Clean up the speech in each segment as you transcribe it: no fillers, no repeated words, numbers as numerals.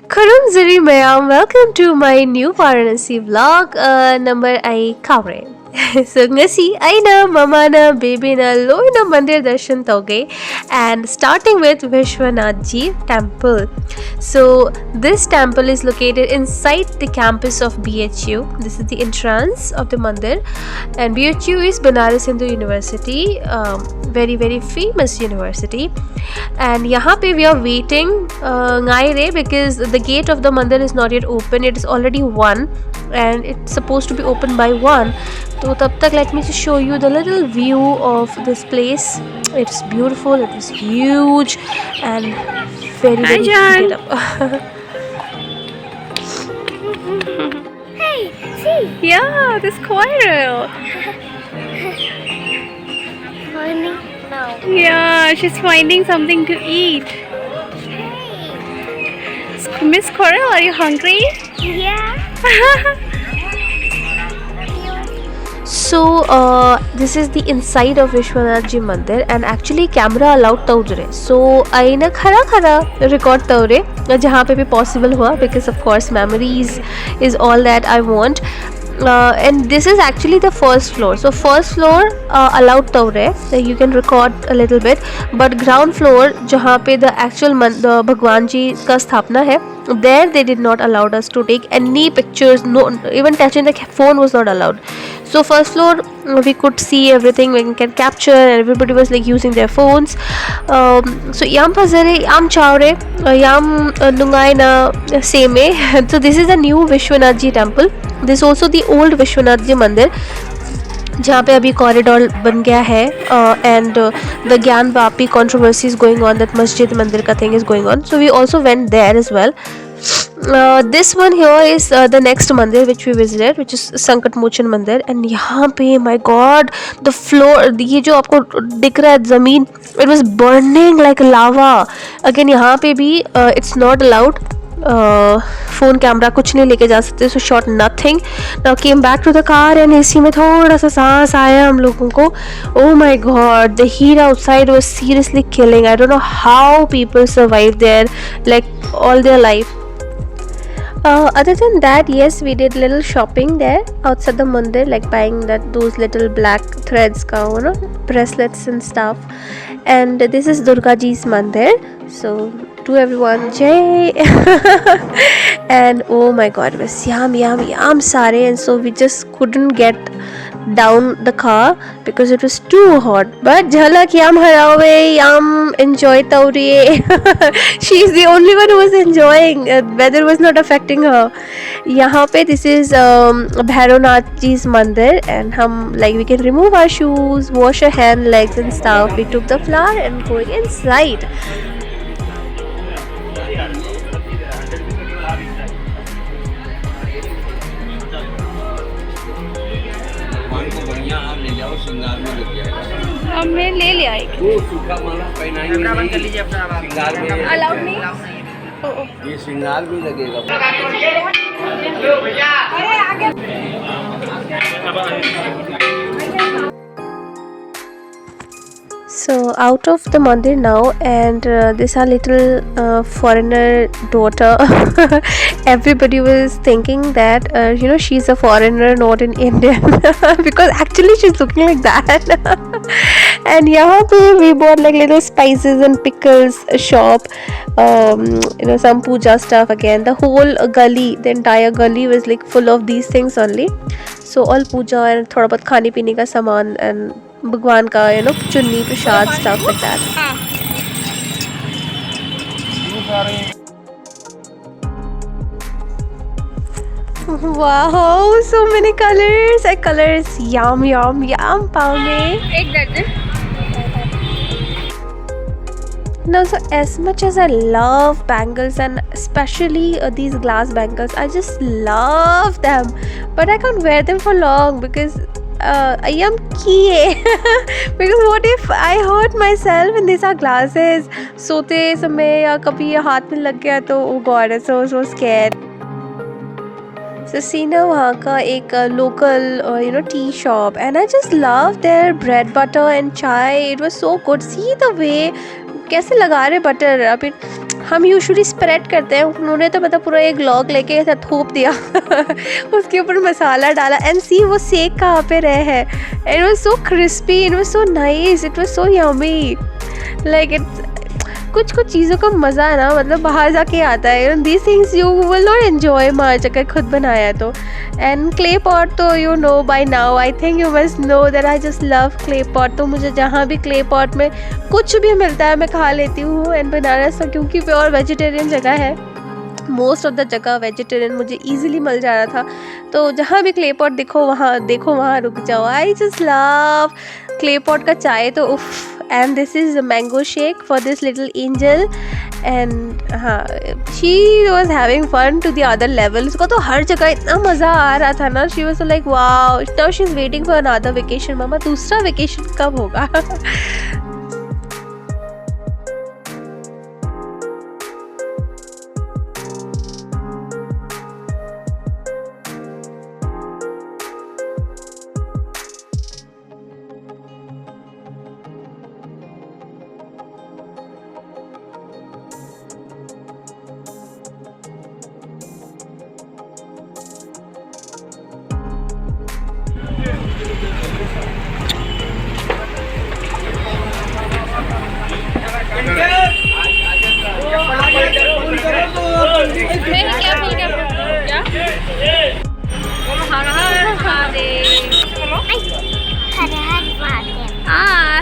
Karam Ziri Mayam, welcome to my new Varanasi vlog number ay Kaure. So ngasi ay na mama na baby na loy na mandir darshan toge and starting with Vishwanath Ji temple. So this temple is located inside the campus of BHU. This is the entrance of the mandir, and BHU is Banaras Hindu University, very famous university. And यहाँ पे we are waiting ngai re because the gate of the mandir is not yet open. It is already 1 and it's supposed to be open by 1. So tab tak let me just show you the little view of this place. It's beautiful, it is huge and very heated up. Hey, see, Yeah, the squirrel. funny now. Yeah, she's finding something to eat. Miss Squirrel, are you hungry? Yeah. So this is the inside of Vishwanath Ji Mandir, and actually camera allowed taudre. So aina khara record taure jahan pe bhi possible hua, because of course memories is all that I want. And this is actually the first floor. So first floor allowed taure, so you can record a little bit, but ground floor jahan pe the actual the Bhagwan Ji ka sthapna hai, there they did not allow us to take any pictures. No, even touching the phone was not allowed. So first floor we could see everything, we can capture, and everybody was like using their phones. So yam phasare, yam chaure, yam nungai na seme. So this is the new Vishwanath Ji temple. This is also the old Vishwanath Ji Mandir जहाँ पे अभी corridor बन गया है, and the ज्ञान Vapi controversy is going on, that masjid mandir ka thing is going on, so we also went there as well. This one here is the next mandir which we visited, which is Sankat Mochan Mandir, and यहाँ पे my god the floor, ये जो आपको दिख रहा है ज़मीन, it was burning like lava. Again यहाँ पे भी it's not allowed, phone camera कुछ नहीं लेके जा सकते, so shot nothing. Now came back to the car and AC में थोड़ा सा सांस आया हम लोगों को. Oh my god, the heat outside was seriously killing. I don't know how people survive there like all their life. Other than that, yes, we did little shopping there outside the mandir, like buying those little black threads ka, bracelets and stuff. And this is Durga Ji's mandir, so to everyone jai. And oh my god, it was yum sare, and so we just couldn't get down the car because it was too hot. But jhalak yam harawe, yam enjoy tauriye. She is the only one who was enjoying. Weather was not affecting her. यहाँ पे this is Bhairanath Ji's mandir, and हम like we can remove our shoes, wash our hand, legs and stuff. We took the flower and going inside. अब मैं ले लिया एक. Allowed नहीं. ये श्रृंगार भी लगेगा. So out of the mandir now, and this our little foreigner daughter. Everybody was thinking that she's a foreigner, not an Indian, because actually she's looking like that. And यहाँ पे we bought like little spices and pickles shop, some puja stuff. Again, the whole gully, the entire gully was like full of these things only. So all puja and थोड़ा बहुत खाने पीने का सामान and भगवान का चुन्नी प्रसाद stuff like that. Wow, so many colors. Colors, yum पाओगे. एक दर्जन. Now, so as much as I love bangles, and especially these glass bangles, I just love them, but I can't wear them for long because I am kiye. Because what if I hurt myself, and these are glasses, सोते समय या कभी ये हाथ में लग गया तो oh god, I'm so scared. So see ना वहाँ का एक local tea shop, and I just love their bread butter and chai. It was so good. See the way कैसे लगा रहे बटर। अभी हम यूजुअली स्प्रेड करते हैं, उन्होंने तो मतलब पूरा एक लॉग लेके ऐसा थोप दिया उसके ऊपर मसाला डाला एंड सी वो सेक कहाँ पे रहे हैं। It was so crispy, it was so nice, it was so yummy. Like it's कुछ चीज़ों का मज़ा है ना, मतलब बाहर जाके आता है। These things you will not enjoy much अगर खुद बनाया तो। एंड क्ले पॉट तो you know by now, I think you must know that I just love clay pot. तो मुझे जहाँ भी क्ले पॉट में कुछ भी मिलता है मैं खा लेती हूँ। एंड बनारस तो क्योंकि प्योर वेजिटेरियन जगह है, मोस्ट ऑफ द जगह वेजिटेरियन मुझे ईजिली मिल जा रहा था। तो जहाँ भी क्ले पॉट देखो वहाँ रुक जाओ। I just love clay pot का चाय तो उफ। And this is mango shake for this little angel. And हाँ, she was having fun to the other level. उसको तो हर जगह इतना मज़ा आ रहा था ना। She was like wow, now she is waiting for another vacation. मामा दूसरा वेकेशन कब होगा?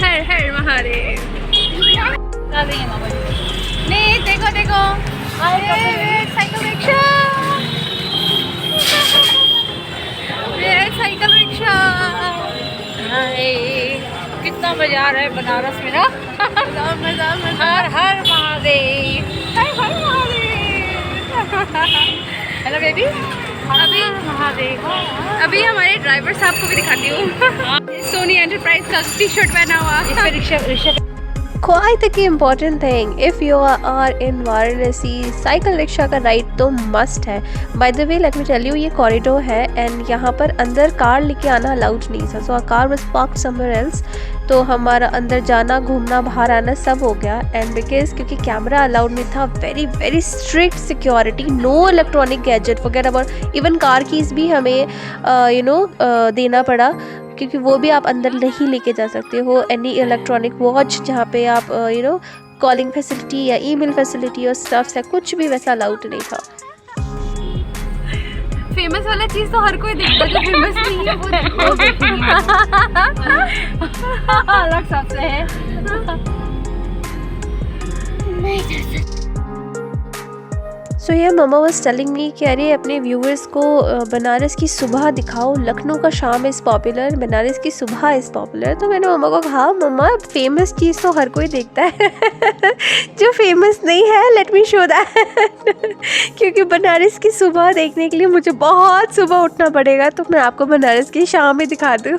हर हर महादेव। नहीं देखो देखो, साइकिल रिक्शा, साइकिल रिक्शा। कितना मजा आ रहा है बनारस में ना। हर हर महादेव, हर हर महादेव। हेलो बेबी, अभी हमारे ड्राइवर साहब को भी दिखाती हूँ। सोनी एंटरप्राइज का टी शर्ट पहना हुआ। Rickshaw Quite the important thing if you are in Varanasi, cycle rickshaw का राइड तो मस्ट है। By the way let me tell you, ये कॉरिडोर है एंड यहाँ पर अंदर कार लेके आना अलाउड नहीं था। So our car was parked somewhere else. तो हमारा अंदर जाना, घूमना, बाहर आना सब हो गया। एंड बिकॉज क्योंकि कैमरा अलाउड नहीं था, very very strict security, no electronic gadget वगैरह, और इवन कार कीज़ भी हमें देना पड़ा क्योंकि वो भी आप अंदर नहीं लेके जा सकते हो। एनी इलेक्ट्रॉनिक वॉच जहाँ पे आप कॉलिंग फैसिलिटी या ईमेल फैसिलिटी और स्टफ्स है, कुछ भी वैसा अलाउड नहीं था। फेमस वाला चीज तो हर कोई देखता है, जो फेमस नहीं है वो अलग सबसे है। सो ये ममा वाज टेलिंग मी कि अरे अपने व्यूअर्स को बनारस की सुबह दिखाओ, लखनऊ का शाम इज़ पॉपुलर, बनारस की सुबह इज़ पॉपुलर। तो मैंने मम्मा को कहा मम्मा फेमस चीज़ तो हर कोई देखता है जो फेमस नहीं है लेट मी शो दैट क्योंकि बनारस की सुबह देखने के लिए मुझे बहुत सुबह उठना पड़ेगा, तो मैं आपको बनारस की शाम ही दिखा दूँ।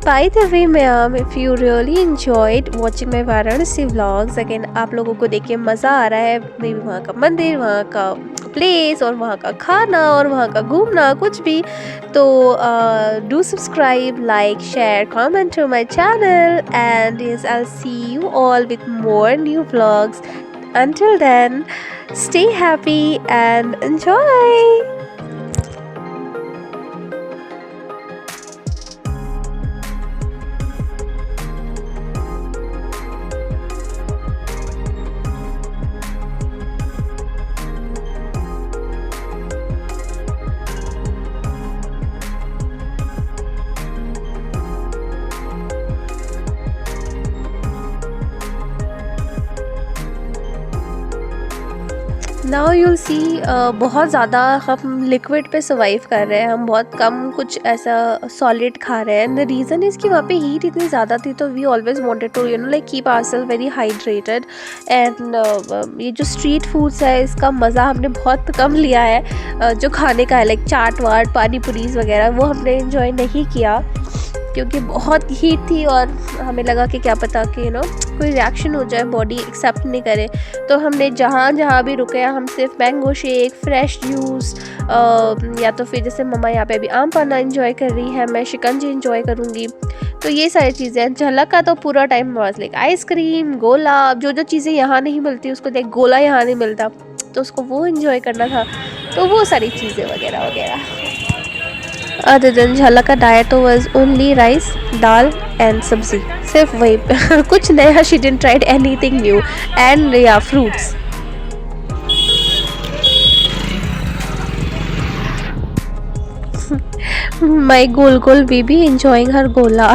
By the way ma'am, if you really enjoyed watching my Varanasi vlogs, again आप लोगों को देख के मज़ा आ रहा है, मे बी वहाँ का मंदिर, वहाँ का प्लेस और वहाँ का खाना और वहाँ का घूमना कुछ भी, तो do subscribe, like, share, comment to my channel, and yes, I'll see you all with more new vlogs. Until then, stay happy and enjoy. Now you'll see बहुत ज़्यादा हम लिक्विड पे सर्वाइव कर रहे हैं, हम बहुत कम कुछ ऐसा सॉलिड खा रहे हैं। द रीज़न इज़ कि वहाँ पे हीट इतनी ज़्यादा थी, तो we always wanted to like keep ourself very hydrated. And ये जो स्ट्रीट फूड्स है इसका मज़ा हमने बहुत कम लिया है, जो खाने का है लाइक चाट वाट, पानी पुरीज वगैरह, वो हमने इन्जॉय नहीं किया क्योंकि बहुत हीट थी और हमें लगा कि क्या पता कि कोई रिएक्शन हो जाए, बॉडी एक्सेप्ट नहीं करे। तो हमने जहाँ जहाँ भी रुके हम सिर्फ मैंगो शेक, फ्रेश जूस, या तो फिर जैसे मम्मा यहाँ पे अभी आम पाना इंजॉय कर रही है, मैं शिकंजी इंजॉय करूँगी। तो ये सारी चीज़ें। झलक का तो पूरा टाइम वाज लाइक आइसक्रीम, गोला, जो जो चीज़ें यहाँ नहीं मिलती उसको देख, गोला यहाँ नहीं मिलता तो उसको वो इंजॉय करना था, तो वो सारी चीज़ें वगैरह वगैरह। अदर देन झलक का डाइट तो was only rice, dal and sabzi, सिर्फ वही कुछ नया। She didn't tried anything new and yeah fruits. My गोल गोल baby enjoying her gola.